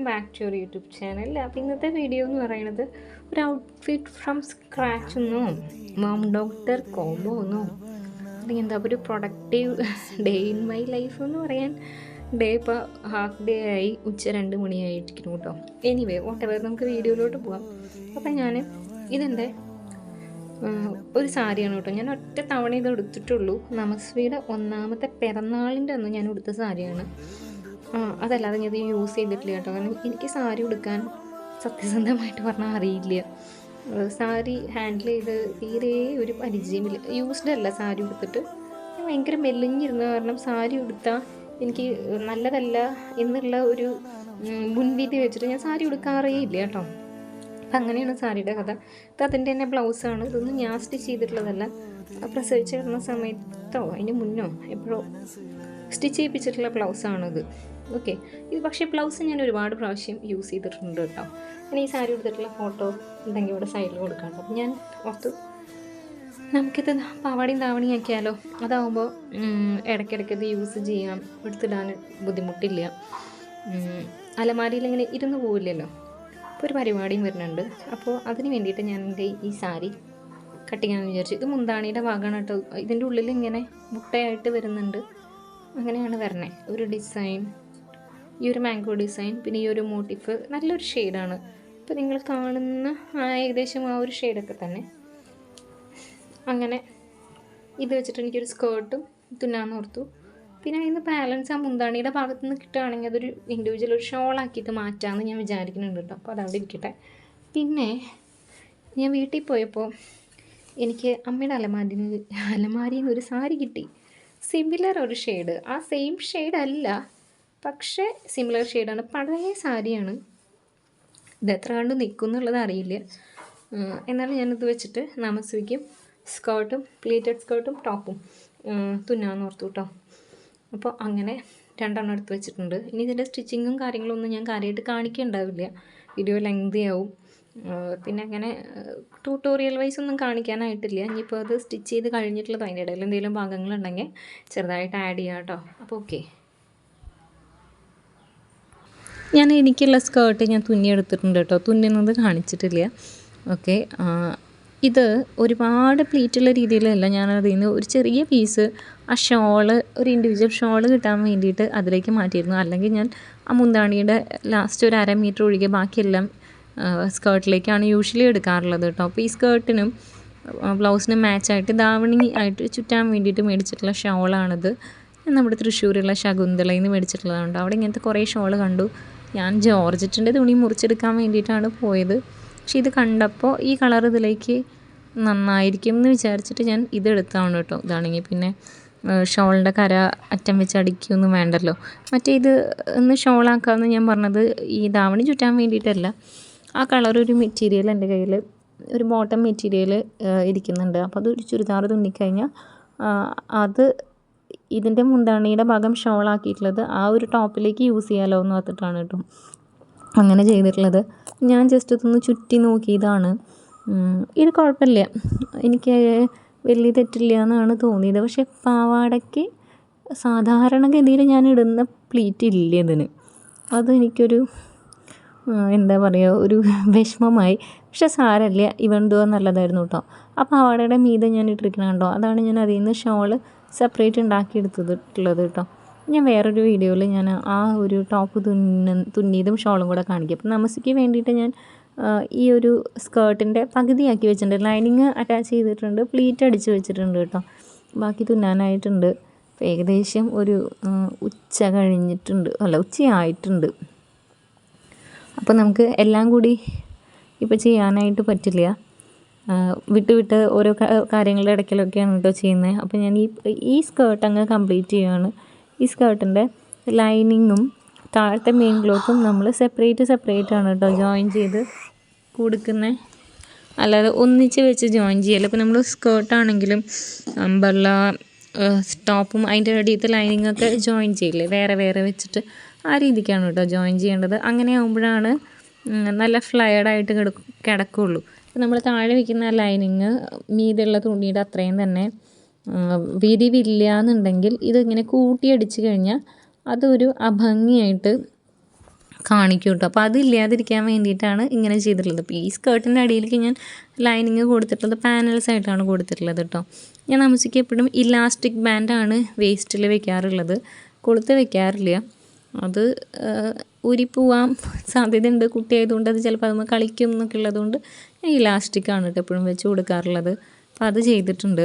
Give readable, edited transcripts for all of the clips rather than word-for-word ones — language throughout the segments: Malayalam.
Welcome back to your YouTube channel. അപ്പോൾ ഇന്നത്തെ വീഡിയോ എന്ന് പറയുന്നത് ഒരു ഔട്ട്ഫിറ്റ് ഫ്രം സ്ക്രാച്ച് ഒന്നോ മോം ഡോക്ടർ കോംബോ ഒന്നോ അല്ലെങ്കിൽ എന്താ ഒരു productive day in my life എന്ന് പറയാൻ ഡേ ഇപ്പോൾ ഹാഫ് ഡേ ആയി, ഉച്ച 2 മണിയായിരിക്കുന്നു കേട്ടോ. എനിവേ വോട്ടെവർ, നമുക്ക് വീഡിയോയിലോട്ട് പോകാം. അപ്പം ഞാൻ ഇതെൻ്റെ ഒരു സാരിയാണ് കേട്ടോ. ഞാൻ ഒറ്റ തവണ ഇത് എടുത്തിട്ടുള്ളൂ. നമസ്വിയുടെ 1ാമത്തെ പിറന്നാളിൻ്റെ അന്ന് ഞാൻ എടുത്ത സാരിയാണ്. അതല്ലാതെ ഞാൻ ഇത് യൂസ് ചെയ്തിട്ടില്ല കേട്ടോ. കാരണം എനിക്ക് സാരി ഉടുക്കാൻ സത്യസന്ധമായിട്ട് പറഞ്ഞാൽ അറിയില്ല. സാരി ഹാൻഡിൽ ചെയ്ത് തീരെ ഒരു പരിചയമില്ല. യൂസ്ഡ് അല്ല സാരി ഉടുത്തിട്ട്. ഞാൻ ഭയങ്കര മെലിഞ്ഞിരുന്ന കാരണം സാരി ഉടുത്താൽ എനിക്ക് നല്ലതല്ല എന്നുള്ള ഒരു മുൻവിധി വെച്ചിട്ട് ഞാൻ സാരി ഉടുക്കാറേ ഇല്ല കേട്ടോ. അപ്പം അങ്ങനെയാണ് സാരിയുടെ കഥ. ഇത് അതിൻ്റെ തന്നെ ബ്ലൗസാണ്. ഇതൊന്നും ഞാൻ സ്റ്റിച്ച് ചെയ്തിട്ടുള്ളതല്ല. പ്രസവിച്ച് കിടന്ന സമയത്തോ അതിന് മുന്നോ എപ്പോഴോ സ്റ്റിച്ച് ചെയ്യിപ്പിച്ചിട്ടുള്ള ബ്ലൗസാണിത്. ഓക്കെ, ഇത് പക്ഷേ ബ്ലൗസ് ഞാൻ ഒരുപാട് പ്രാവശ്യം യൂസ് ചെയ്തിട്ടുണ്ട് കേട്ടോ. ഞാൻ ഈ സാരി എടുത്തിട്ടുള്ള ഫോട്ടോ ഉണ്ടെങ്കിൽ ഇവിടെ സൈഡിൽ കൊടുക്കാം കേട്ടോ. അപ്പം ഞാൻ ഓർത്തു നമുക്കിത് പാവാടിയും താവണിയും ആക്കിയാലോ. അതാവുമ്പോൾ ഇടയ്ക്കിടയ്ക്ക് ഇത് യൂസ് ചെയ്യാം, എടുത്തിടാൻ ബുദ്ധിമുട്ടില്ല. അലമാരിയിൽ ഇങ്ങനെ ഇരുന്ന് പോവില്ലല്ലോ. അപ്പോൾ ഒരു പരിപാടിയും വരുന്നുണ്ട്. അപ്പോൾ അതിന് വേണ്ടിയിട്ട് ഞാൻ എൻ്റെ ഈ സാരി കട്ട് ചെയ്യാമെന്ന് വിചാരിച്ചു. ഇത് മുന്താണിയുടെ ഭാഗമാണ് കേട്ടോ. ഇതിൻ്റെ ഉള്ളിൽ ഇങ്ങനെ മുട്ടയായിട്ട് വരുന്നുണ്ട്. അങ്ങനെയാണ് വരണേ ഒരു ഡിസൈൻ. ഈ ഒരു മാംഗോ ഡിസൈൻ, പിന്നെ ഈ ഒരു മോട്ടീഫ് നല്ലൊരു ഷെയ്ഡാണ്. അപ്പോൾ നിങ്ങൾ കാണുന്ന ഏകദേശം ആ ഒരു ഷെയ്ഡൊക്കെ തന്നെ. അങ്ങനെ ഇത് വെച്ചിട്ട് എനിക്കൊരു സ്കേർട്ടും തുന്നാന്ന് ഓർത്തു. പിന്നെ അതിന് ബാലൻസ് ആ മുന്താണിയുടെ ഭാഗത്തു നിന്ന് കിട്ടുകയാണെങ്കിൽ അതൊരു ഇൻഡിവിജ്വൽ ഒരു ഷോളാക്കിയിട്ട് മാറ്റാമെന്ന് ഞാൻ വിചാരിക്കുന്നുണ്ട് കേട്ടോ. അപ്പോൾ അതവിടെ ഇരിക്കട്ടെ. പിന്നെ ഞാൻ വീട്ടിൽ പോയപ്പോൾ എനിക്ക് അമ്മയുടെ അലമാരിയിൽ നിന്ന് ഒരു സാരി കിട്ടി. സിമിലർ ഒരു ഷെയ്ഡ്, ആ സെയിം ഷെയ്ഡ് അല്ല, പക്ഷേ സിമിലർ ഷെയ്ഡാണ്. പഴയ സാരിയാണ്. ഇത് എത്ര കണ്ട് നിൽക്കും എന്നുള്ളത് അറിയില്ല. എന്നാലും ഞാനിത് വെച്ചിട്ട് നമസ്വിക്കും സ്കേർട്ടും, പ്ലീറ്റഡ് സ്കേർട്ടും ടോപ്പും തുന്നാന്ന് ഓർത്തു കേട്ടോ. അപ്പോൾ അങ്ങനെ 2 എണ്ണം എടുത്ത് വെച്ചിട്ടുണ്ട്. ഇനി ഇതിൻ്റെ സ്റ്റിച്ചിങ്ങും കാര്യങ്ങളൊന്നും ഞാൻ കാര്യമായിട്ട് കാണിക്കുന്നുണ്ടാവില്ല, വീഡിയോ ലെങ്തി ആവും. പിന്നെ അങ്ങനെ ട്യൂട്ടോറിയൽ വൈസ് ഒന്നും കാണിക്കാനായിട്ടില്ല. ഇനിയിപ്പോൾ അത് സ്റ്റിച്ച് ചെയ്ത് കഴിഞ്ഞിട്ടുള്ളത് അതിൻ്റെ ഇടയിൽ എന്തെങ്കിലും ഭാഗങ്ങളുണ്ടെങ്കിൽ ചെറുതായിട്ട് ആഡ് ചെയ്യാം കേട്ടോ. അപ്പോൾ ഓക്കെ, എനിക്കുള്ള സ്കേർട്ട് ഞാൻ തുന്നിയെടുത്തിട്ടുണ്ട് കേട്ടോ. തുന്നുന്നത് കാണിച്ചിട്ടില്ല. ഓക്കെ, ഇത് ഒരുപാട് പ്ലീറ്റുള്ള രീതിയിലല്ല. ഞാൻ അതിൽ നിന്ന് ഒരു ചെറിയ പീസ് ആ ഷോള്, ഒരു ഇൻഡിവിജ്വൽ ഷോള് കിട്ടാൻ വേണ്ടിയിട്ട് അതിലേക്ക് മാറ്റിയിരുന്നു. അല്ലെങ്കിൽ ഞാൻ ആ മുന്താണിയുടെ ലാസ്റ്റ് ഒരു 1/2 മീറ്റർ ഒഴികെ ബാക്കിയെല്ലാം സ്കേർട്ടിലേക്കാണ് യൂഷ്വലി എടുക്കാറുള്ളത് കേട്ടോ. അപ്പോൾ ഈ സ്കേർട്ടിനും ബ്ലൗസിനും മാച്ചായിട്ട് ദാവണി ആയിട്ട് ചുറ്റാൻ വേണ്ടിയിട്ട് മേടിച്ചിട്ടുള്ള ഷോളാണിത്. നമ്മുടെ തൃശ്ശൂരുള്ള ശകുന്തളയിൽ നിന്ന് മേടിച്ചിട്ടുള്ളതുണ്ട്. അവിടെ ഇങ്ങനത്തെ കുറേ ഷോള് കണ്ടു. ഞാൻ ജോർജറ്റിൻ്റെ തുണി മുറിച്ചെടുക്കാൻ വേണ്ടിയിട്ടാണ് പോയത്. പക്ഷെ ഇത് കണ്ടപ്പോൾ ഈ കളർ ഇതിലേക്ക് നന്നായിരിക്കും എന്ന് വിചാരിച്ചിട്ട് ഞാൻ ഇതെടുത്താണ് കേട്ടോ. ഇതാണെങ്കിൽ പിന്നെ ഷോളിൻ്റെ കര അറ്റം വെച്ച് അടിക്കുകയൊന്നും വേണ്ടല്ലോ. മറ്റേ ഇത് ഒന്ന് ഷോളാക്കാമെന്ന് ഞാൻ പറഞ്ഞത് ഈ ദാവണി ചുറ്റാൻ വേണ്ടിയിട്ടല്ല. ആ കളർ ഒരു മെറ്റീരിയൽ എൻ്റെ കയ്യിൽ ഒരു ബോട്ടം മെറ്റീരിയൽ ഇരിക്കുന്നുണ്ട്. അപ്പോൾ അതൊരു ചുരിദാർ തുന്നിക്കഴിഞ്ഞാൽ അത് ഇതിൻ്റെ മുന്താണിയുടെ ഭാഗം ഷോളാക്കിയിട്ടുള്ളത് ആ ഒരു ടോപ്പിലേക്ക് യൂസ് ചെയ്യാമല്ലോ എന്ന് ഓർത്തിട്ടാണ് കേട്ടോ അങ്ങനെ ചെയ്തിട്ടുള്ളത്. ഞാൻ ജസ്റ്റ് ഇതൊന്ന് ചുറ്റി നോക്കിയതാണ്. ഇത് കുഴപ്പമില്ല, എനിക്ക് വലിയ തെറ്റില്ല എന്നാണ് തോന്നിയത്. പക്ഷേ പാവാടയ്ക്ക് സാധാരണഗതിയിൽ ഞാൻ ഇടുന്ന പ്ലീറ്റ് ഇല്ല ഇതിന്. അത് എനിക്കൊരു എന്താ പറയുക, ഒരു വിഷമമായി. പക്ഷെ സാരമില്ല, ഇവണ്ടോ നല്ലതായിരുന്നു കേട്ടോ. ആ പാവാടയുടെ മീതെ ഞാൻ ഇട്ടിരിക്കണം കേട്ടോ. അതാണ് ഞാൻ അതിൽ നിന്ന് ഷോള് സെപ്പറേറ്റ് ഉണ്ടാക്കിയെടുത്തിട്ടുള്ളത് കേട്ടോ. ഞാൻ വേറൊരു വീഡിയോയിൽ ഞാൻ ആ ഒരു ടോപ്പ് തുന്നിയതും ഷോളും കൂടെ കാണിക്കും. അപ്പം നമസ്ക്ക് വേണ്ടിയിട്ട് ഞാൻ ഈ ഒരു സ്കേർട്ടിൻ്റെ പകുതിയാക്കി വെച്ചിട്ടുണ്ട്. ലൈനിങ് അറ്റാച്ച് ചെയ്തിട്ടുണ്ട്, പ്ലീറ്റ് അടിച്ച് വെച്ചിട്ടുണ്ട് കേട്ടോ. ബാക്കി തുന്നാനായിട്ടുണ്ട്. ഏകദേശം ഒരു ഉച്ച കഴിഞ്ഞിട്ടുണ്ട്, ഉച്ചയായിട്ടുണ്ട്. അപ്പോൾ നമുക്ക് എല്ലാം കൂടി ഇപ്പോൾ ചെയ്യാനായിട്ട് പറ്റില്ല. വിട്ട് ഓരോ കാര്യങ്ങളുടെ ഇടയ്ക്കിലൊക്കെയാണ് കേട്ടോ ചെയ്യുന്നത്. അപ്പോൾ ഞാൻ ഈ സ്കേർട്ട് അങ്ങ് കംപ്ലീറ്റ് ചെയ്യുകയാണ്. ഈ സ്കേർട്ടിൻ്റെ ലൈനിങ്ങും താഴത്തെ മെയിൻ ക്ലോത്തും നമ്മൾ സെപ്പറേറ്റ് ആണ് കേട്ടോ ജോയിൻ ചെയ്ത് കൊടുക്കുന്നത്. അല്ലാതെ ഒന്നിച്ച് വെച്ച് ജോയിൻ ചെയ്യല്ല. ഇപ്പോൾ നമ്മൾ സ്കേർട്ടാണെങ്കിലും അമ്പർല ടോപ്പും അതിൻ്റെ അടിയത്തെ ലൈനിങ്ങൊക്കെ ജോയിൻ ചെയ്യില്ലേ, വേറെ വെച്ചിട്ട് ആ രീതിക്കാണ് കേട്ടോ ജോയിൻ ചെയ്യേണ്ടത്. അങ്ങനെ ആകുമ്പോഴാണ് നല്ല ഫ്ലയർഡായിട്ട് കിടക്കുകയുള്ളൂ. അപ്പോൾ നമ്മൾ താഴെ വയ്ക്കുന്ന ലൈനിങ് മീതുള്ള തുണിയുടെ അത്രയും തന്നെ വിരിവില്ല എന്നുണ്ടെങ്കിൽ ഇതിങ്ങനെ കൂട്ടിയടിച്ച് കഴിഞ്ഞാൽ അതൊരു അഭംഗിയായിട്ട് കാണിക്കും കേട്ടോ. അപ്പോൾ അതില്ലാതിരിക്കാൻ വേണ്ടിയിട്ടാണ് ഇങ്ങനെ ചെയ്തിട്ടുള്ളത്. അപ്പോൾ ഈ സ്കേർട്ടിൻ്റെ അടിയിലേക്ക് ഞാൻ ലൈനിങ് കൊടുത്തിട്ടുള്ളത് പാനൽസ് ആയിട്ടാണ് കൊടുത്തിട്ടുള്ളത് കേട്ടോ. ഞാൻ നമസ്ക്ക് എപ്പോഴും ഇലാസ്റ്റിക് ബാൻഡാണ് വേസ്റ്റിൽ വെക്കാറുള്ളത്, കൊളുത്ത് വെക്കാറില്ല. അത് ഊരിപ്പോവാൻ സാധ്യതയുണ്ട്, കുട്ടിയായതുകൊണ്ട് അത് ചിലപ്പോൾ അത് കളിക്കും എന്നൊക്കെ ഉള്ളതുകൊണ്ട് ഞാൻ ഇലാസ്റ്റിക്കാണ് കേട്ടോ എപ്പോഴും വെച്ച് കൊടുക്കാറുള്ളത്. അപ്പോൾ അത് ചെയ്തിട്ടുണ്ട്.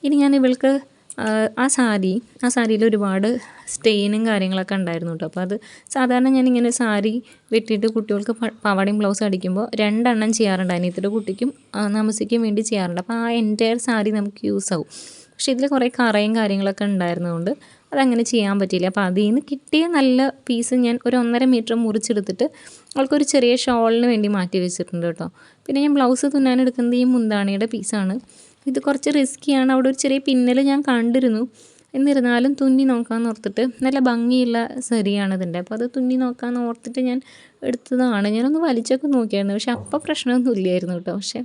ഇനി ഞാൻ ഇവൾക്ക് ആ സാരിയിൽ ഒരുപാട് സ്റ്റെയിനും കാര്യങ്ങളൊക്കെ ഉണ്ടായിരുന്നു കേട്ടോ. അപ്പോൾ അത് സാധാരണ ഞാനിങ്ങനെ സാരി വെട്ടിയിട്ട് കുട്ടികൾക്ക് പാവാടയും ബ്ലൗസ് അടിക്കുമ്പോൾ 2 എണ്ണം ചെയ്യാറുണ്ട്. അനിയത്തിയുടെ കുട്ടിക്കും നമസ്ക്കും വേണ്ടി ചെയ്യാറുണ്ട്. അപ്പോൾ ആ എൻറ്റയർ സാരി നമുക്ക് യൂസ് ആവും. പക്ഷേ ഇതിൽ കുറേ കറയും കാര്യങ്ങളൊക്കെ ഉണ്ടായിരുന്നതുകൊണ്ട് അതങ്ങനെ ചെയ്യാൻ പറ്റിയില്ല. അപ്പോൾ അതിൽ നിന്ന് കിട്ടിയ നല്ല പീസ് ഞാൻ ഒരു 1.5 മീറ്റർ മുറിച്ചെടുത്തിട്ട് അവൾക്കൊരു ചെറിയ ഷോളിന് വേണ്ടി മാറ്റി വെച്ചിട്ടുണ്ട് കേട്ടോ. പിന്നെ ഞാൻ ബ്ലൗസ് തുന്നാനെടുക്കുന്നത് ഈ മുന്താണിയുടെ പീസാണ്. ഇത് കുറച്ച് റിസ്ക്കിയാണ്. അവിടെ ഒരു ചെറിയ പിന്നൽ ഞാൻ കണ്ടിരുന്നു. എന്നിരുന്നാലും തുന്നി നോക്കാമെന്ന് ഓർത്തിട്ട് നല്ല ഭംഗിയുള്ള സരിയാണ് ഇതിൻ്റെ. അപ്പോൾ അത് തുന്നി നോക്കാമെന്ന് ഓർത്തിട്ട് ഞാൻ എടുത്തതാണ്. ഞാനൊന്ന് വലിച്ചൊക്കെ നോക്കിയായിരുന്നു, പക്ഷേ അപ്പോൾ പ്രശ്നമൊന്നും ഇല്ലായിരുന്നു കേട്ടോ. പക്ഷേ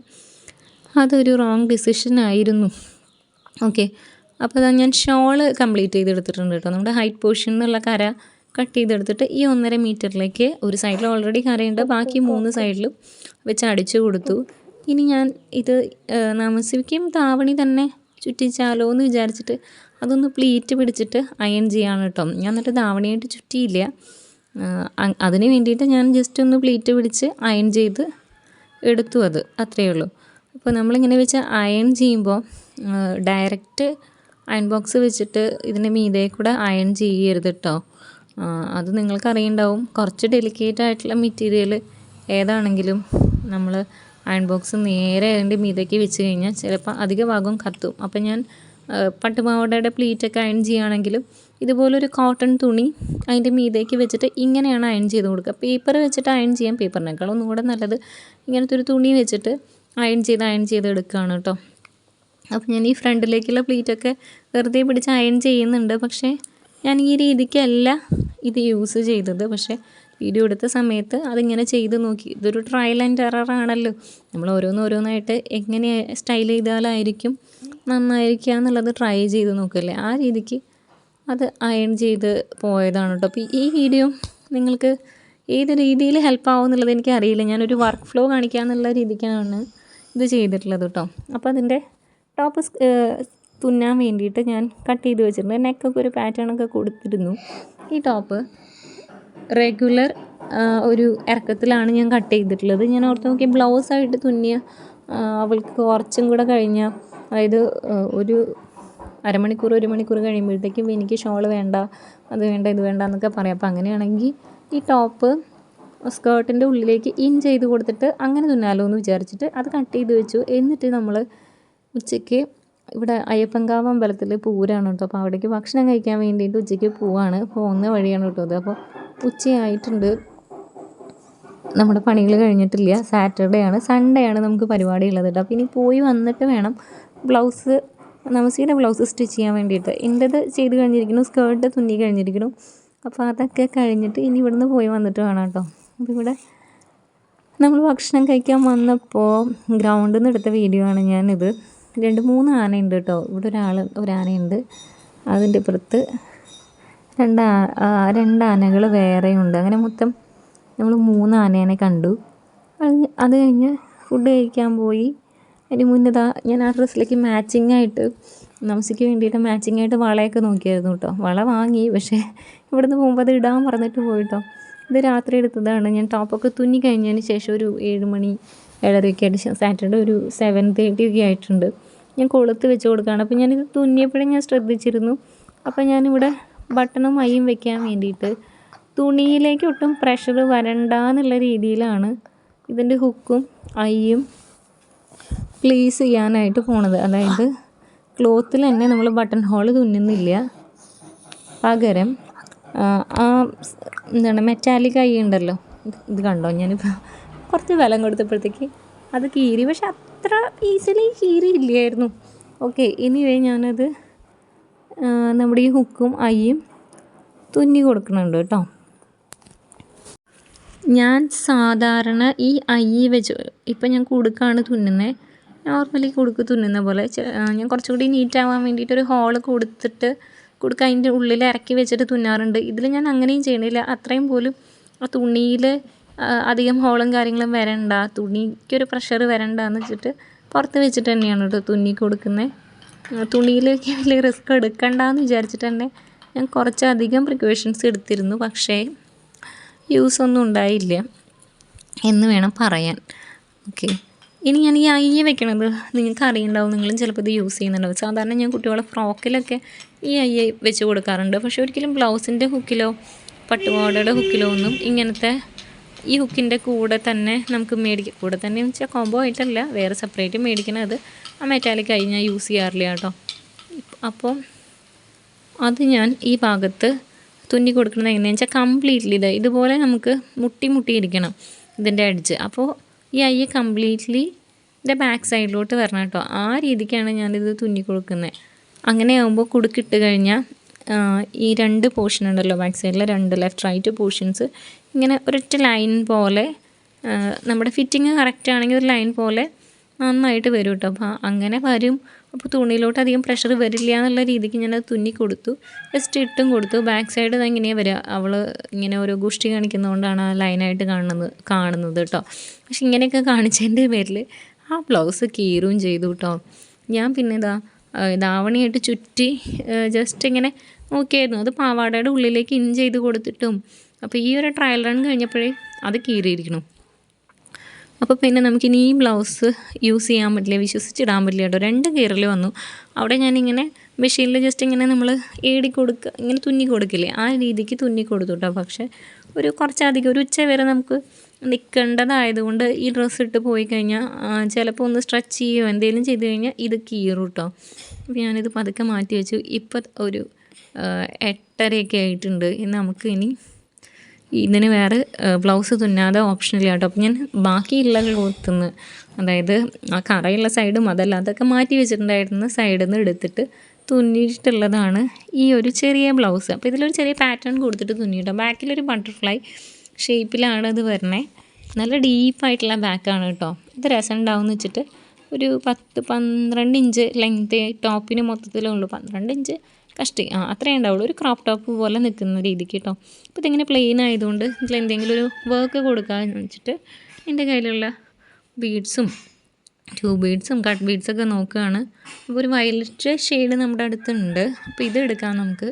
അതൊരു റോങ് ഡിസിഷൻ ആയിരുന്നു. ഓക്കെ, അപ്പോൾ അതാ ഞാൻ ഷോള് കംപ്ലീറ്റ് ചെയ്തെടുത്തിട്ടുണ്ട് കേട്ടോ. നമ്മുടെ ഹൈറ്റ് പോർഷൻ എന്നുള്ള കര കട്ട് ചെയ്തെടുത്തിട്ട് ഈ 1.5 മീറ്ററിലേക്ക് ഒരു സൈഡിൽ ഓൾറെഡി കരയുണ്ട്, ബാക്കി 3 സൈഡിലും വെച്ച് അടിച്ചു കൊടുത്തു. ഇനി ഞാൻ ഇത് നമസ്ക്കും താവണി തന്നെ ചുറ്റിച്ചാലോ എന്ന് വിചാരിച്ചിട്ട് അതൊന്ന് പ്ലീറ്റ് പിടിച്ചിട്ട് അയൺ ചെയ്യാണ് കേട്ടോ. ഞാൻ എന്നിട്ട് ധാവണിയായിട്ട് ചുറ്റിയില്ല, അതിന് വേണ്ടിയിട്ട് ഞാൻ ജസ്റ്റ് ഒന്ന് പ്ലീറ്റ് പിടിച്ച് അയൺ ചെയ്ത് എടുത്തു. അത് അത്രയേ ഉള്ളൂ. അപ്പോൾ നമ്മളിങ്ങനെ വെച്ച് അയൺ ചെയ്യുമ്പോൾ ഡയറക്റ്റ് അയൺ ബോക്സ് വെച്ചിട്ട് ഇതിൻ്റെ മീതെ കൂടെ അയൺ ചെയ്യരുത് കേട്ടോ. അത് നിങ്ങൾക്കറിയുണ്ടാവും, കുറച്ച് ഡെലിക്കേറ്റ് ആയിട്ടുള്ള മെറ്റീരിയൽ ഏതാണെങ്കിലും നമ്മൾ അയൺ ബോക്സ് നേരെ അതിൻ്റെ മീതേക്ക് വെച്ച് കഴിഞ്ഞാൽ ചിലപ്പോൾ അധിക ഭാഗം കത്തും. അപ്പം ഞാൻ പട്ടുപാവാടയുടെ പ്ലീറ്റൊക്കെ അയൺ ചെയ്യുകയാണെങ്കിലും ഇതുപോലൊരു കോട്ടൺ തുണി അതിൻ്റെ മീതേക്ക് വെച്ചിട്ട് ഇങ്ങനെയാണ് അയൺ ചെയ്ത് കൊടുക്കുക. പേപ്പർ വെച്ചിട്ട് അയൺ ചെയ്യാം, പേപ്പറിനേക്കാൾ ഒന്നും കൂടെ നല്ലത് ഇങ്ങനത്തെ ഒരു തുണി വെച്ചിട്ട് അയൺ ചെയ്ത് എടുക്കുകയാണ് കേട്ടോ. അപ്പോൾ ഞാൻ ഈ ഫ്രണ്ടിലേക്കുള്ള പ്ലീറ്റൊക്കെ വെറുതെ പിടിച്ച് അയൺ ചെയ്യുന്നുണ്ട്. പക്ഷേ ഞാൻ ഈ രീതിക്കല്ല ഇത് യൂസ് ചെയ്തത്. പക്ഷേ വീഡിയോ എടുത്ത സമയത്ത് അതിങ്ങനെ ചെയ്ത് നോക്കി. ഇതൊരു ട്രയൽ ആൻഡ് എറർ ആണല്ലോ. നമ്മൾ ഓരോന്നായിട്ട് എങ്ങനെ സ്റ്റൈൽ ചെയ്താലായിരിക്കും നന്നായിരിക്കുക എന്നുള്ളത് ട്രൈ ചെയ്ത് നോക്കല്ലേ, ആ രീതിക്ക് അത് അയൺ ചെയ്ത് പോയതാണ് കേട്ടോ. അപ്പോൾ ഈ വീഡിയോ നിങ്ങൾക്ക് ഏത് രീതിയിൽ ഹെൽപ്പ് ആവും എന്നുള്ളത് എനിക്കറിയില്ല. ഞാനൊരു വർക്ക് ഫ്ലോ കാണിക്കാമെന്നുള്ള രീതിക്കാണ് ഇത് ചെയ്തിട്ടുള്ളത് കേട്ടോ. അപ്പോൾ അതിൻ്റെ ടോപ്പ് തുന്നാൻ വേണ്ടിയിട്ട് ഞാൻ കട്ട് ചെയ്ത് വെച്ചിട്ടുണ്ട്. നെക്കൊക്കെ ഒരു പാറ്റേണൊക്കെ കൊടുത്തിരുന്നു. ഈ ടോപ്പ് റെഗുലർ ഒരു ഇറക്കത്തിലാണ് ഞാൻ കട്ട് ചെയ്തിട്ടുള്ളത്. ഞാൻ ഓർത്ത് നോക്കി ബ്ലൗസായിട്ട് തുന്നിയ അവൾക്ക് കുറച്ചും കൂടെ കഴിഞ്ഞാൽ, അതായത് ഒരു അരമണിക്കൂർ 1 മണിക്കൂർ കഴിയുമ്പോഴത്തേക്കും എനിക്ക് ഷോൾ വേണ്ട, അത് വേണ്ട, ഇത് വേണ്ട എന്നൊക്കെ പറയാം. അപ്പോൾ അങ്ങനെയാണെങ്കിൽ ഈ ടോപ്പ് സ്കേർട്ടിൻ്റെ ഉള്ളിലേക്ക് ഇൻ ചെയ്ത് കൊടുത്തിട്ട് അങ്ങനെ തുന്നാലോ എന്ന് വിചാരിച്ചിട്ട് അത് കട്ട് ചെയ്ത് വെച്ചു. എന്നിട്ട് നമ്മൾ ഉച്ചയ്ക്ക് ഇവിടെ അയ്യപ്പൻകാവ് അമ്പലത്തിൽ പൂരാണ് കേട്ടോ. അപ്പോൾ അവിടേക്ക് ഭക്ഷണം കഴിക്കാൻ വേണ്ടിയിട്ട് ഉച്ചയ്ക്ക് പോകുന്ന വഴിയാണ് കേട്ടോ അത്. അപ്പോൾ ഉച്ചയായിട്ടുണ്ട്, നമ്മുടെ പണികൾ കഴിഞ്ഞിട്ടില്ല. സാറ്റർഡേ ആണ്, സൺഡേ ആണ് നമുക്ക് പരിപാടി ഉള്ളത് കേട്ടോ. അപ്പോൾ ഇനി പോയി വന്നിട്ട് വേണം നമസ്തിയുടെ ബ്ലൗസ് സ്റ്റിച്ച് ചെയ്യാൻ വേണ്ടിയിട്ട്. എൻ്റെത് ചെയ്ത് കഴിഞ്ഞിരിക്കുന്നു, സ്കേർട്ട് തുന്നി കഴിഞ്ഞിരിക്കുന്നു. അപ്പോൾ അതൊക്കെ കഴിഞ്ഞിട്ട് ഇനി ഇവിടുന്ന് പോയി വന്നിട്ട് വേണം കേട്ടോ. അപ്പോൾ ഇവിടെ നമ്മൾ ഭക്ഷണം കഴിക്കാൻ വന്നപ്പോൾ ഗ്രൗണ്ടിൽ നിന്ന് എടുത്ത വീഡിയോ ആണ് ഞാനിത്. 2-3 ആനയുണ്ട് കേട്ടോ. ഇവിടെ ഒരാനയുണ്ട്, അതിൻ്റെ ഇപ്പുറത്ത് 2 ആനകൾ വേറെയുണ്ട്. അങ്ങനെ മൊത്തം നമ്മൾ 3 ആനേനെ കണ്ടു. അത് കഴിഞ്ഞ് ഫുഡ് കഴിക്കാൻ പോയി. അതിന് മുന്നേ ഞാൻ ആ ഡ്രസ്സിലേക്ക് മാച്ചിങ്ങായിട്ട് നമസ്ക്ക് വേണ്ടിയിട്ട് മാച്ചിങ്ങായിട്ട് വളയൊക്കെ നോക്കിയായിരുന്നു കേട്ടോ. വള വാങ്ങി, പക്ഷേ ഇവിടുന്ന് പോകുമ്പോൾ അത് ഇടാൻ പറഞ്ഞിട്ട് പോയിട്ടോ. ഇത് രാത്രി എടുത്തതാണ്. ഞാൻ ടോപ്പൊക്കെ തുന്നി കഴിഞ്ഞതിന് ശേഷം ഒരു 7 മണി 7:30 ആയിട്ട്, സാറ്റർഡേ ഒരു 7:30 ഒക്കെ ആയിട്ടുണ്ട്. ഞാൻ കൊളുത്ത് വെച്ച് കൊടുക്കുകയാണ്. അപ്പോൾ ഞാനിത് തുന്നിയപ്പോഴേ ഞാൻ ശ്രദ്ധിച്ചിരുന്നു. അപ്പോൾ ഞാനിവിടെ ബട്ടണും മൈയും വെക്കാൻ വേണ്ടിയിട്ട് തുണിയിലേക്ക് ഒട്ടും പ്രഷർ വരണ്ട എന്നുള്ള രീതിയിലാണ് ഇതിൻ്റെ ഹുക്കും ഐയും പ്ലേസ് ചെയ്യാനായിട്ട് പോണത്. അതായത് ക്ലോത്തിൽ തന്നെ നമ്മൾ ബട്ടൺ ഹോൾ തുന്നുന്നില്ല, പകരം മെറ്റാലിക് ഐ ഉണ്ടല്ലോ, ഇത് കണ്ടോ, ഞാനിപ്പോൾ കുറച്ച് ബലം കൊടുത്തപ്പോഴത്തേക്ക് അത് കീറി. പക്ഷെ അത്ര ഈസിലി കീറിയില്ലായിരുന്നു. ഓക്കെ, ഇനിവേ ഞാനത് നമ്മുടെ ഈ ഹുക്കും ഐയും തുന്നി കൊടുക്കുന്നുണ്ട് കേട്ടോ. ഞാൻ സാധാരണ ഈ ഐ വെച്ച് ഇപ്പം ഞാൻ കുടുക്കാണ് തുന്നുന്നത്. നോർമലി കുടുക്ക് തുന്നുന്ന പോലെ ഞാൻ കുറച്ചുകൂടി നീറ്റാവാൻ വേണ്ടിയിട്ടൊരു ഹോള് കൊടുത്തിട്ട് കുടുക്ക അതിൻ്റെ ഉള്ളിൽ ഇറക്കി വെച്ചിട്ട് തുന്നാറുണ്ട്. ഇതിൽ ഞാൻ അങ്ങനെയും ചെയ്യണില്ല, അത്രയും പോലും ആ തുണിയിൽ അധികം ഹോളും കാര്യങ്ങളും വരണ്ട, തുണിക്കൊരു പ്രഷർ വരണ്ട എന്ന് വെച്ചിട്ട് പുറത്ത് വെച്ചിട്ട് തന്നെയാണ് കേട്ടോ തുന്നി കൊടുക്കുന്നത്. തുണിയിലേക്ക് വലിയ റിസ്ക് എടുക്കണ്ടെന്ന് വിചാരിച്ചിട്ട് തന്നെ ഞാൻ കുറച്ചധികം പ്രിക്കോഷൻസ് എടുത്തിരുന്നു. പക്ഷേ യൂസൊന്നും ഉണ്ടായില്ല എന്ന് വേണം പറയാൻ. ഓക്കെ, ഇനി ഞാൻ ഈ അയ്യ വെക്കണത് നിങ്ങൾക്ക് അറിയുണ്ടാവും, നിങ്ങളും ചിലപ്പോൾ ഇത് യൂസ് ചെയ്യുന്നുണ്ടാവും. സാധാരണ ഞാൻ കുട്ടികളെ ഫ്രോക്കിലൊക്കെ ഈ അയ്യ വെച്ച് കൊടുക്കാറുണ്ട്. പക്ഷേ ഒരിക്കലും ബ്ലൗസിൻ്റെ ഹുക്കിലോ പട്ടുപാവാടയുടെ ഹുക്കിലോ ഒന്നും ഇങ്ങനത്തെ ഈ ഹുക്കിൻ്റെ കൂടെ തന്നെ നമുക്ക് മേടിക്കാം. കൂടെ തന്നെ എന്ന് വെച്ചാൽ കോംബോ ആയിട്ടല്ല, വേറെ സെപ്പറേറ്റ് മേടിക്കണത്. ആ മെറ്റാലിക് ആയി ഞാൻ യൂസ് ചെയ്യാറില്ല കേട്ടോ. അപ്പോൾ അത് ഞാൻ ഈ ഭാഗത്ത് തുന്നി കൊടുക്കുന്നത് എങ്ങനെയാണെന്ന് വെച്ചാൽ കംപ്ലീറ്റ്ലി ഇതുപോലെ നമുക്ക് മുട്ടിയിരിക്കണം ഇതിൻ്റെ എഡ്ജ്. അപ്പോൾ ഈ അയ്യ കംപ്ലീറ്റ്ലി ഇതിൻ്റെ ബാക്ക് സൈഡിലോട്ട് വരണം കേട്ടോ. ആ രീതിക്കാണ് ഞാനിത് തുന്നി കൊടുക്കുന്നത്. അങ്ങനെ ആകുമ്പോൾ കുടുക്കിട്ട് കഴിഞ്ഞാൽ ഈ 2 പോർഷൻ ഉണ്ടല്ലോ ബാക്ക് സൈഡിലെ 2 ലെഫ്റ്റ് റൈറ്റ് പോർഷൻസ് ഇങ്ങനെ ഒരൊറ്റ ലൈൻ പോലെ നമ്മുടെ ഫിറ്റിങ് കറക്റ്റ് ആണെങ്കിൽ ഒരു ലൈൻ പോലെ നന്നായിട്ട് വരും കേട്ടോ. അപ്പോൾ അങ്ങനെ വരും. അപ്പോൾ തുണിയിലോട്ട് അധികം പ്രഷർ വരില്ല എന്നുള്ള രീതിക്ക് ഞാനത് തുന്നി കൊടുത്തു, ജസ്റ്റ് ഇട്ടും കൊടുത്തു. ബാക്ക് സൈഡ് ഇത് എങ്ങനെയാണ് വരിക, അവൾ ഇങ്ങനെ ഓരോ ഗുഷ്ടി കാണിക്കുന്നതുകൊണ്ടാണ് ആ ലൈനായിട്ട് കാണുന്നത് കേട്ടോ. പക്ഷെ ഇങ്ങനെയൊക്കെ കാണിച്ചതിൻ്റെ പേരിൽ ആ ബ്ലൗസ് കീറുകയും ചെയ്തു കേട്ടോ. ഞാൻ പിന്നെ ധാവണിയായിട്ട് ചുറ്റി ജസ്റ്റ് ഇങ്ങനെ നോക്കിയായിരുന്നു. അത് പാവാടയുടെ ഉള്ളിലേക്ക് ഇൻ ചെയ്ത് കൊടുത്തിട്ടും അപ്പോൾ ഈ ഒരു ട്രയൽ റൺ കഴിഞ്ഞപ്പോഴേ അത് കീറിയിരിക്കണം. അപ്പോൾ പിന്നെ നമുക്കിനി ഈ ബ്ലൗസ് യൂസ് ചെയ്യാൻ പറ്റില്ല, വിശ്വസിച്ചിടാൻ പറ്റില്ല കേട്ടോ. 2 കീറൽ വന്നു. അവിടെ ഞാനിങ്ങനെ മെഷീനിൽ ജസ്റ്റ് ഇങ്ങനെ നമ്മൾ ഇങ്ങനെ തുന്നി കൊടുക്കില്ലേ, ആ രീതിക്ക് തുന്നി കൊടുത്തു കേട്ടോ. പക്ഷേ കുറച്ചധികം ഒരു ഉച്ച വരെ നമുക്ക് നിൽക്കേണ്ടതായതുകൊണ്ട് ഈ ഡ്രസ്സ് ഇട്ട് പോയി കഴിഞ്ഞാൽ ചിലപ്പോൾ ഒന്ന് സ്ട്രെച്ച് ചെയ്യുകയോ എന്തെങ്കിലും ചെയ്ത് കഴിഞ്ഞാൽ ഇത് കീറും കേട്ടോ. അപ്പോൾ ഞാനിത് പതുക്കെ മാറ്റി വെച്ചു. ഇപ്പം ഒരു 8:30 ആയിട്ടുണ്ട്. നമുക്ക് ഇനി ഇതിന് വേറെ ബ്ലൗസ് തുന്നാതെ ഓപ്ഷനില്ല കേട്ടോ. അപ്പോൾ ഞാൻ ബാക്കിയുള്ള ക്ലോത്തുനിന്ന്, അതായത് ആ കറയുള്ള സൈഡും അതല്ലാതൊക്കെ മാറ്റി വെച്ചിട്ടുണ്ടായിരുന്ന സൈഡിൽ നിന്ന് എടുത്തിട്ട് തുന്നിയിട്ടുള്ളതാണ് ഈ ഒരു ചെറിയ ബ്ലൗസ്. അപ്പോൾ ഇതിലൊരു ചെറിയ പാറ്റേൺ കൊടുത്തിട്ട് തുന്നിയിട്ടോ. ബാക്കിലൊരു ബട്ടർഫ്ലൈ ഷേപ്പിലാണ് ഇത് വരണേ. നല്ല ഡീപ്പായിട്ടുള്ള ബാക്കാണ് കേട്ടോ. ഇത് രസം ഉണ്ടാവുമെന്ന് വെച്ചിട്ട് ഒരു 10-12 ഇഞ്ച് ലെങ്ത് ടോപ്പിന് മൊത്തത്തിലുള്ളൂ. 12 ഇഞ്ച് കഷ്ടി അത്രയേ ഉണ്ടാവുള്ളൂ. ഒരു ക്രോപ്പ് ടോപ്പ് പോലെ നിൽക്കുന്ന രീതിക്ക് കേട്ടോ. അപ്പോൾ ഇതിങ്ങനെ പ്ലെയിൻ ആയതുകൊണ്ട് ഇതിൽ എന്തെങ്കിലും ഒരു വർക്ക് കൊടുക്കാമെന്ന് വെച്ചിട്ട് എൻ്റെ കയ്യിലുള്ള ബീഡ്സും ബീഡ്സും കട്ട് ബീഡ്സൊക്കെ നോക്കുകയാണ്. അപ്പോൾ ഒരു വയലറ്റ് ഷെയ്ഡ് നമ്മുടെ അടുത്തുണ്ട്. അപ്പോൾ ഇത് എടുക്കാം നമുക്ക്.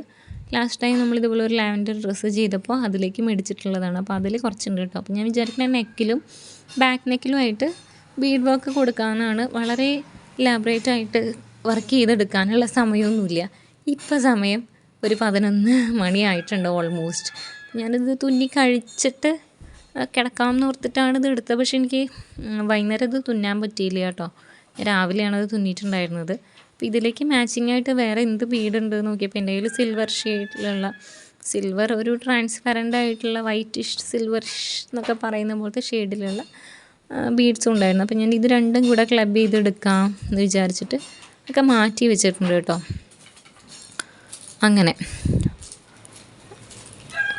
ലാസ്റ്റ് ടൈം നമ്മളിതുപോലെ ഒരു ലാവൻഡർ ഡ്രസ്സ് ചെയ്തപ്പോൾ അതിലേക്ക് മേടിച്ചിട്ടുള്ളതാണ്. അപ്പോൾ അതിൽ കുറച്ചുണ്ട് കേട്ടോ. അപ്പോൾ ഞാൻ വിചാരിക്കുന്നത് നെക്കിലും ബാക്ക് നെക്കിലുമായിട്ട് ബീഡ് വർക്ക് കൊടുക്കാനാണ്. വളരെ ഇലാബറേറ്റായിട്ട് വർക്ക് ചെയ്തെടുക്കാനുള്ള സമയമൊന്നുമില്ല. ഇപ്പോൾ സമയം ഒരു 11 മണിയായിട്ടുണ്ട് ഓൾമോസ്റ്റ്. ഞാനിത് തുന്നി കഴിച്ചിട്ട് കിടക്കാമെന്ന് ഓർത്തിട്ടാണ് ഇത് എടുത്തത്. പക്ഷേ എനിക്ക് വൈകുന്നേരം ഇത് തുന്നാൻ പറ്റിയില്ല കേട്ടോ. രാവിലെയാണ് അത് തുന്നിയിട്ടുണ്ടായിരുന്നത്. അപ്പോൾ ഇതിലേക്ക് മാച്ചിങ് ആയിട്ട് വേറെ എന്ത് ബീഡുണ്ട് നോക്കിയപ്പോൾ എൻ്റെ കയ്യിൽ സിൽവർ ഒരു ട്രാൻസ്പെറൻ്റ് ആയിട്ടുള്ള വൈറ്റിഷ് സിൽവറിഷ് എന്നൊക്കെ പറയുന്ന പോലത്തെ ഷെയ്ഡിലുള്ള ബീഡ്സും ഉണ്ടായിരുന്നു. അപ്പോൾ ഞാൻ ഇത് രണ്ടും കൂടെ ക്ലബ് ചെയ്തെടുക്കാം എന്ന് വിചാരിച്ചിട്ട് ഒക്കെ മാറ്റി വെച്ചിട്ടുണ്ട് കേട്ടോ. അങ്ങനെ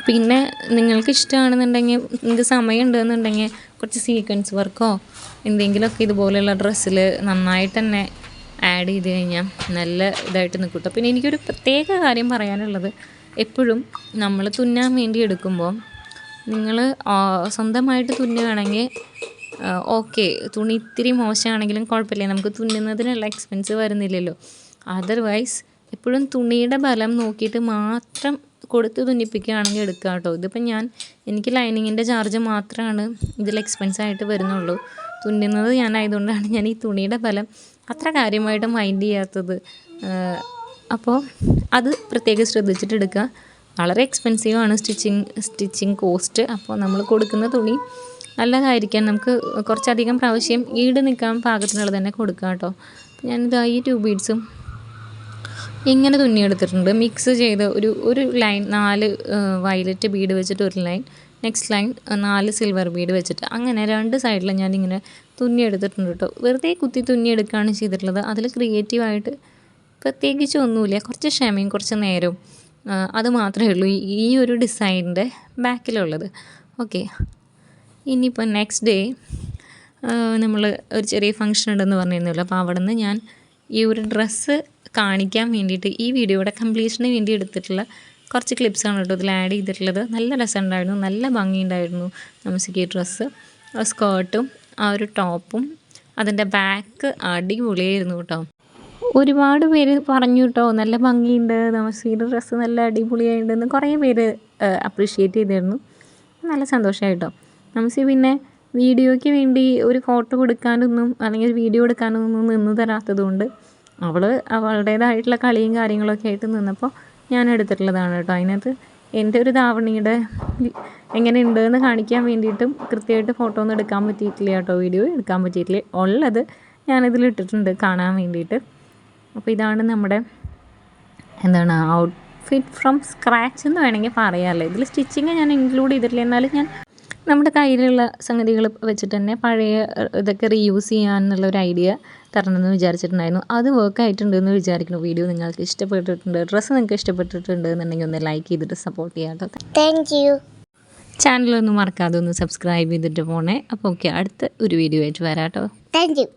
പിന്നെ നിങ്ങൾക്ക് ഇഷ്ടമാണെന്നുണ്ടെങ്കിൽ, നിങ്ങൾക്ക് സമയം ഉണ്ടെന്നുണ്ടെങ്കിൽ കുറച്ച് സീക്വൻസ് വർക്കോ എന്തെങ്കിലുമൊക്കെ ഇതുപോലെയുള്ള ഡ്രസ്സിൽ നന്നായിട്ട് തന്നെ ആഡ് ചെയ്ത് കഴിഞ്ഞാൽ നല്ല ഇതായിട്ട് നിൽക്കും കേട്ടോ. പിന്നെ എനിക്കൊരു പ്രത്യേക കാര്യം പറയാനുള്ളത്, എപ്പോഴും നമ്മൾ തുന്നാൻ വേണ്ടി എടുക്കുമ്പോൾ നിങ്ങൾ സ്വന്തമായിട്ട് തുന്നുകയാണെങ്കിൽ ഓക്കെ, തുണി ഇത്തിരി മോശമാണെങ്കിലും കുഴപ്പമില്ല, നമുക്ക് തുന്നുന്നതിനുള്ള എക്സ്പെൻസ് വരുന്നില്ലല്ലോ. അതർവൈസ് എപ്പോഴും തുണിയുടെ ബലം നോക്കിയിട്ട് മാത്രം കൊടുത്ത് തുന്നിപ്പിക്കുകയാണെങ്കിൽ എടുക്കുക കേട്ടോ. ഇതിപ്പോൾ എനിക്ക് ലൈനിങ്ങിൻ്റെ ചാർജ് മാത്രമാണ് ഇതിൽ എക്സ്പെൻസ് ആയിട്ട് വരുന്നുള്ളൂ. തുന്നുന്നത് ഞാനായതുകൊണ്ടാണ് ഞാൻ ഈ തുണിയുടെ ബലം അത്ര കാര്യമായിട്ട് മൈൻഡ് ചെയ്യാത്തത്. അപ്പോൾ അത് പ്രത്യേകം ശ്രദ്ധിച്ചിട്ട് എടുക്കുക. വളരെ എക്സ്പെൻസീവാണ് സ്റ്റിച്ചിങ് കോസ്റ്റ്. അപ്പോൾ നമ്മൾ കൊടുക്കുന്ന തുണി നല്ലതായിരിക്കാൻ നമുക്ക് കുറച്ചധികം പ്രാവശ്യം ഈട് നിൽക്കാൻ പാകത്തിനുള്ളത് തന്നെ കൊടുക്കുക കേട്ടോ. ഞാനിത് ഈ 2 ബീഡ്സും ഇങ്ങനെ തുന്നിയെടുത്തിട്ടുണ്ട്. മിക്സ് ചെയ്ത് ഒരു ലൈൻ 4 വയലറ്റ് ബീഡ് വെച്ചിട്ട് ഒരു line, next line 4 silver bead വെച്ചിട്ട്, അങ്ങനെ 2 സൈഡിലും ഞാനിങ്ങനെ തുന്നിയെടുത്തിട്ടുണ്ട് കേട്ടോ. വെറുതെ കുത്തി തുന്നിയെടുക്കുകയാണ് ചെയ്തിട്ടുള്ളത്. അതിൽ ക്രിയേറ്റീവായിട്ട് പ്രത്യേകിച്ച് ഒന്നുമില്ല. കുറച്ച് ക്ഷമയും കുറച്ച് നേരവും അത് മാത്രമേ ഉള്ളൂ ഈ ഒരു ഡിസൈനിൻ്റെ ബാക്കിലുള്ളത്. ഓക്കെ, ഇനിയിപ്പോൾ നെക്സ്റ്റ് ഡേ നമ്മൾ ഒരു ചെറിയ ഫങ്ഷൻ ഉണ്ടെന്ന് പറഞ്ഞിരുന്നല്ലോ. അപ്പോൾ അവിടെ നിന്ന് ഞാൻ ഈ ഒരു ഡ്രസ്സ് കാണിക്കാൻ വേണ്ടിയിട്ട് ഈ വീഡിയോയുടെ കംപ്ലീഷന് വേണ്ടി എടുത്തിട്ടുള്ള കുറച്ച് ക്ലിപ്സാണ് കേട്ടോ ഇതിൽ ആഡ് ചെയ്തിട്ടുള്ളത്. നല്ല രസമുണ്ടായിരുന്നു, നല്ല ഭംഗിയുണ്ടായിരുന്നു നമസിക്ക് ഈ ഡ്രസ്സ്. സ്കേർട്ടും ആ ഒരു ടോപ്പും അതിൻ്റെ ബാക്ക് അടിപൊളിയായിരുന്നു കേട്ടോ. ഒരുപാട് പേര് പറഞ്ഞു കേട്ടോ നല്ല ഭംഗിയുണ്ട്, നമസിയുടെ ഡ്രസ്സ് നല്ല അടിപൊളിയായിട്ടുണ്ടെന്ന് കുറേ പേര് അപ്രീഷിയേറ്റ് ചെയ്തിരുന്നു. നല്ല സന്തോഷമായി കേട്ടോ. നമസി പിന്നെ വീഡിയോയ്ക്ക് വേണ്ടി ഒരു ഫോട്ടോ കൊടുക്കാനൊന്നും അല്ലെങ്കിൽ വീഡിയോ എടുക്കാനൊന്നും നിന്ന് തരാത്തതുകൊണ്ട് അവളുടേതായിട്ടുള്ള കളിയും കാര്യങ്ങളൊക്കെ ആയിട്ട് നിന്നപ്പോൾ ഞാൻ എടുത്തിട്ടുള്ളതാണ് കേട്ടോ. അതിനകത്ത് എൻ്റെ ഒരു ധാവണിയുടെ എങ്ങനെയുണ്ട് എന്ന് കാണിക്കാൻ വേണ്ടിയിട്ടും കൃത്യമായിട്ട് ഫോട്ടോ ഒന്നും എടുക്കാൻ പറ്റിയിട്ടില്ല കേട്ടോ, വീഡിയോ എടുക്കാൻ പറ്റിയിട്ടില്ല. ഉള്ളത് ഞാനിതിൽ ഇട്ടിട്ടുണ്ട് കാണാൻ വേണ്ടിയിട്ട്. അപ്പോൾ ഇതാണ് നമ്മുടെ എന്താണ് ഔട്ട്ഫിറ്റ് ഫ്രം സ്ക്രാച്ച് എന്ന് വേണമെങ്കിൽ പറയാമല്ലോ. ഇതിൽ സ്റ്റിച്ചിങ് ഞാൻ ഇൻക്ലൂഡ് ചെയ്തിട്ടില്ല, എന്നാലും ഞാൻ നമ്മുടെ കയ്യിലുള്ള സംഗതികൾ വെച്ചിട്ട് തന്നെ പഴയ ഇതൊക്കെ റീയൂസ് ചെയ്യാനുള്ള ഒരു ഐഡിയ തരണമെന്ന് വിചാരിച്ചിട്ടുണ്ടായിരുന്നു. അത് വർക്ക് ആയിട്ടുണ്ട് എന്ന് വിചാരിക്കുന്നു. വീഡിയോ നിങ്ങൾക്ക് ഇഷ്ടപ്പെട്ടിട്ടുണ്ട്, ഡ്രസ്സ് നിങ്ങൾക്ക് ഇഷ്ടപ്പെട്ടിട്ടുണ്ട് എന്നുണ്ടെങ്കിൽ ഒന്ന് ലൈക്ക് ചെയ്തിട്ട് സപ്പോർട്ട് ചെയ്യാം കേട്ടോ. Thank you. ചാനലൊന്നും മറക്കാതെ ഒന്ന് സബ്സ്ക്രൈബ് ചെയ്തിട്ട് പോണേ. അപ്പോൾ ഓക്കെ, അടുത്ത ഒരു വീഡിയോ ആയിട്ട് വരാം കേട്ടോ. Thank you.